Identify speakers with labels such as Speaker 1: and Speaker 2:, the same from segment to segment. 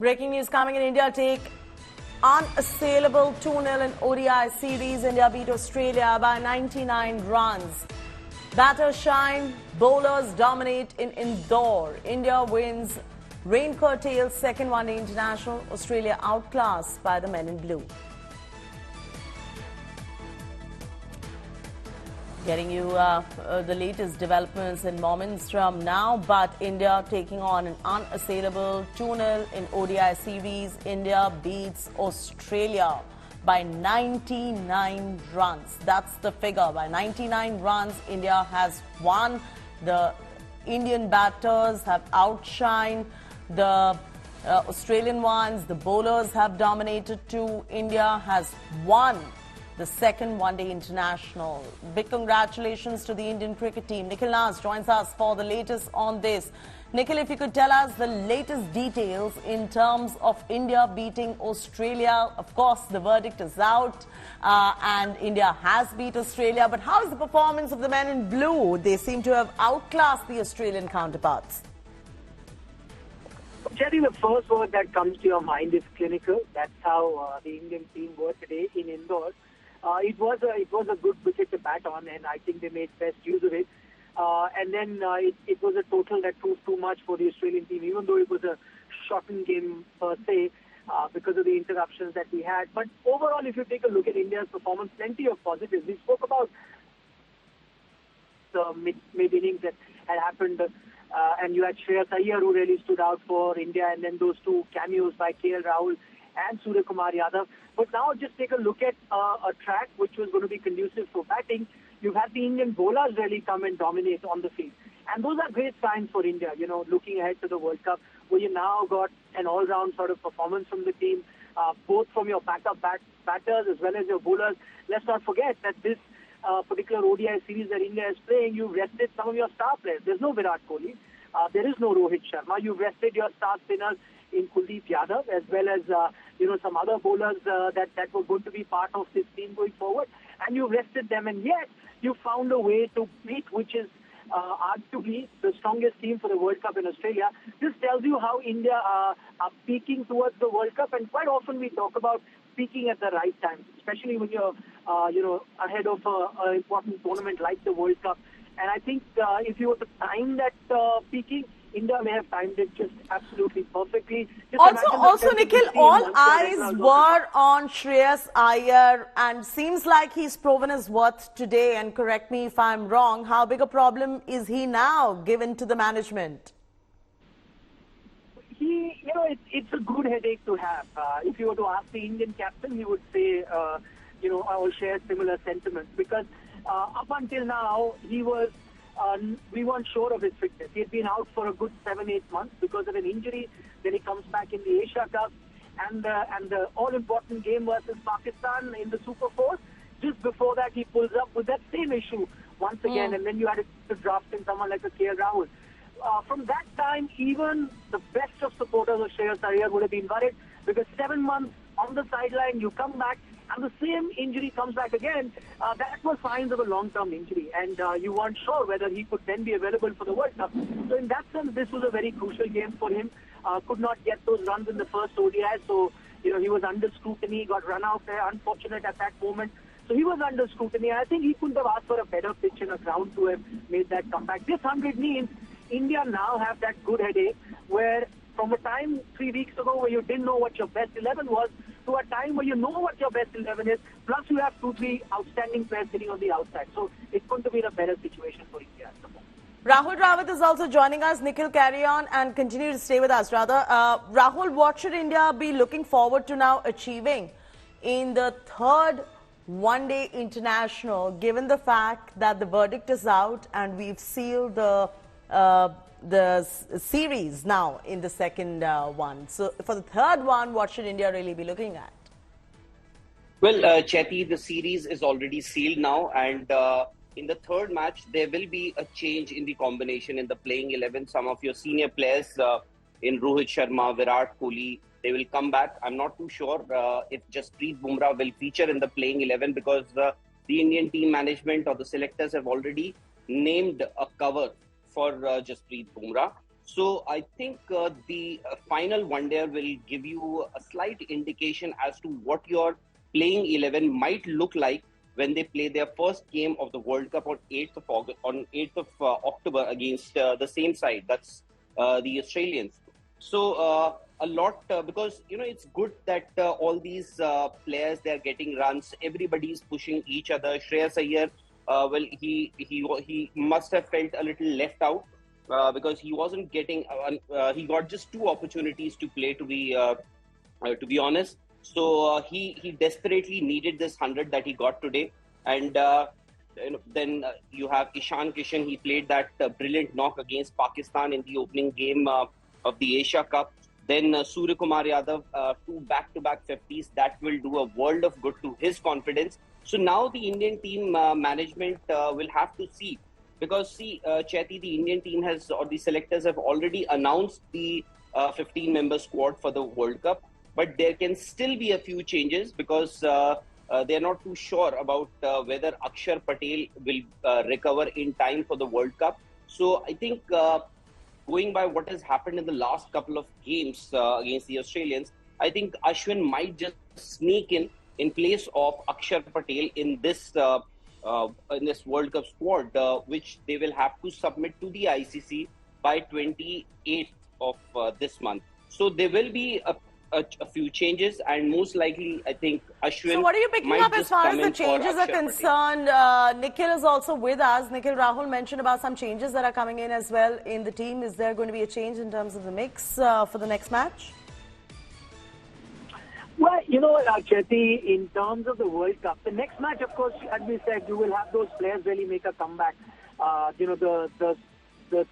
Speaker 1: Breaking news coming in. India take unassailable 2-0 in ODI series. India beat Australia by 99 runs. Batters shine, bowlers dominate in Indore. India wins rain curtails second one-day international. Australia outclassed by the men in blue. Getting you the latest developments and moments from now, but India taking on an unassailable 2-0 in ODI series. India beats Australia by 99 runs. That's the figure. By 99 runs, India has won. The Indian batters have outshined the Australian ones. The bowlers have dominated too. India has won the second one-day international. Big congratulations to the Indian cricket team. Nikhil Nas joins us for the latest on this. Nikhil, if you could tell us the latest details in terms of India beating Australia. Of course, the verdict is out and India has beat Australia. But how is the performance of the men in blue? They seem to have outclassed the Australian counterparts.
Speaker 2: I think the first word that comes to your mind is clinical. That's how the Indian team were today in Indore. It was a good wicket to bat on, and I think they made best use of it. And then it was a total that proved too much for the Australian team, even though it was a shortened game per se because of the interruptions that we had. But overall, if you take a look at India's performance, plenty of positives. We spoke about the mid-innings that had happened, and you had Shreyas Iyer who really stood out for India, and then those two cameos by KL Rahul and Surya Kumar Yadav. But now just take a look at a track which was going to be conducive for batting. You've had the Indian bowlers really come and dominate on the field. And those are great signs for India, you know, looking ahead to the World Cup, where you now got an all-round sort of performance from the team, both from your backup batters as well as your bowlers. Let's not forget that this particular ODI series that India is playing, you've rested some of your star players. There's no Virat Kohli. There is no Rohit Sharma. You've rested your star spinners in Kuldeep Yadav, as well as some other bowlers that were going to be part of this team going forward, and you rested them, and yet you found a way to beat, which is arguably the strongest team for the World Cup in Australia. This tells you how India are peaking towards the World Cup, and quite often we talk about peaking at the right time, especially when you're ahead of an important tournament like the World Cup. And I think if you were to time that peaking, India may have timed it just absolutely perfectly.
Speaker 1: Also, Nikhil, all eyes were on Shreyas Iyer, and seems like he's proven his worth today. And correct me if I'm wrong, how big a problem is he now given to the management? It's a good headache to have. If you were to ask the Indian captain, he would say, I will share similar sentiments, because up until now, we weren't sure of his fitness. He had been out for a good 7-8 months because of an injury. Then he comes back in the Asia Cup and the all-important game versus Pakistan in the Super 4. Just before that, he pulls up with that same issue once again, and then you had to draft in someone like a KL Rahul. From that time, even the best of supporters of Shreyas Iyer would have been worried, because 7 months on the sideline, you come back, and the same injury comes back again. That was signs of a long-term injury, and you weren't sure whether he could then be available for the World Cup. So in that sense, this was a very crucial game for him. Could not get those runs in the first ODI, so he was under scrutiny, got run out there, unfortunate at that moment. So he was under scrutiny. I think he couldn't have asked for a better pitch and a ground to have made that comeback. This 100 means India now have that good headache, where from a time 3 weeks ago where you didn't know what your best 11 was, to a time where you know what your best 11 is, plus you have 2-3 outstanding players sitting on the outside. So it's going to be a better situation for India at the moment. Rahul Rawat is also joining us. Nikhil, carry on and continue to stay with us. Rahul, what should India be looking forward to now achieving in the third one-day international, given the fact that the verdict is out and we've sealed the series now in the second one? So for the third one, what should India really be looking at?
Speaker 3: Well, Chetty, the series is already sealed now, and in the third match, there will be a change in the combination in the playing 11. Some of your senior players in Rohit Sharma, Virat Kohli, they will come back. I'm not too sure if Jasprit Bumrah will feature in the playing 11, because the Indian team management or the selectors have already named a cover for Jasprit Bumrah. So I think the final one-day will give you a slight indication as to what your playing 11 might look like when they play their first game of the World Cup on 8th of August, on 8th of October against the same side. That's the Australians. So a lot because it's good that all these players, they're getting runs. Everybody's pushing each other. Shreyas Iyer, well, he must have felt a little left out because he wasn't getting. He got just two opportunities to play. To be honest, so he desperately needed this 100 that he got today, and then you have Ishan Kishan. He played that brilliant knock against Pakistan in the opening game of the Asia Cup. Then Surya Kumar Yadav, two back-to-back 50s. That will do a world of good to his confidence. So now the Indian team management will have to see, because Chaiti, the Indian team has, or the selectors have already announced the 15-member squad for the World Cup. But there can still be a few changes because they're not too sure about whether Akshar Patel will recover in time for the World Cup. So I think going by what has happened in the last couple of games against the Australians, I think Ashwin might just sneak in place of Akshar Patel in this World Cup squad, which they will have to submit to the ICC by 28th of this month. So there will be a few changes, and most likely, I think Ashwin.
Speaker 4: So what are you picking up as far as the changes are concerned? Nikhil is also with us. Nikhil, Rahul mentioned about some changes that are coming in as well in the team. Is there going to be a change in terms of the mix for the next match?
Speaker 2: Well, Chaiti, in terms of the World Cup, the next match, of course, as we said, you will have those players really make a comeback. The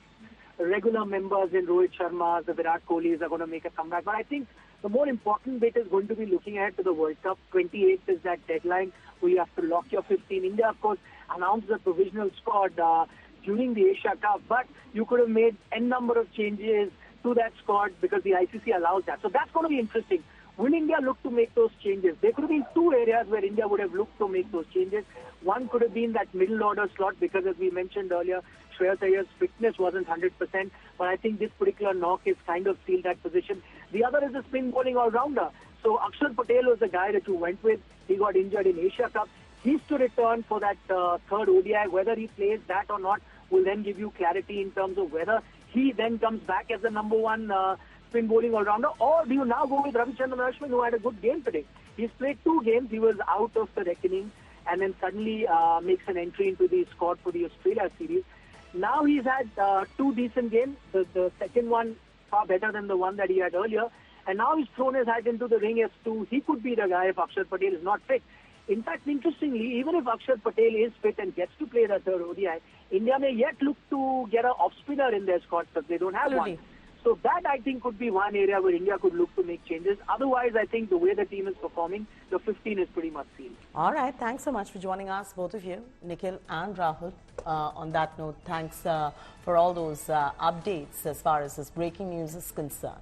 Speaker 2: regular members in Rohit Sharma, the Virat Kohlis are going to make a comeback. But I think the more important bit is going to be looking ahead to the World Cup. 28th is that deadline where you have to lock your 15. India, of course, announced the provisional squad during the Asia Cup, but you could have made n number of changes to that squad because the ICC allows that. So that's going to be interesting. Will India look to make those changes? There could have been two areas where India would have looked to make those changes. One could have been that middle order slot because, as we mentioned earlier, Shreyas Iyer's fitness wasn't 100%, but I think this particular knock has kind of sealed that position. The other is the spin bowling all-rounder. So Akshar Patel was the guy that you went with. He got injured in Asia Cup. He's to return for that third ODI. Whether he plays that or not will then give you clarity in terms of whether he then comes back as the number one spin bowling all-rounder, or do you now go with Ravichandran Ashwin, who had a good game today? He's played two games. He was out of the reckoning and then suddenly makes an entry into the squad for the Australia series. Now he's had two decent games. The second one far better than the one that he had earlier. And now he's thrown his hat into the ring as to he could be the guy if Akshar Patel is not fit. In fact, interestingly, even if Akshar Patel is fit and gets to play the third ODI, India may yet look to get an off-spinner in their squad because they don't have one. So that, I think, could be one area where India could look to make changes. Otherwise, I think the way the team is performing, the 15 is pretty much sealed.
Speaker 4: All right. Thanks so much for joining us, both of you, Nikhil and Rahul. On that note, thanks for all those updates as far as this breaking news is concerned.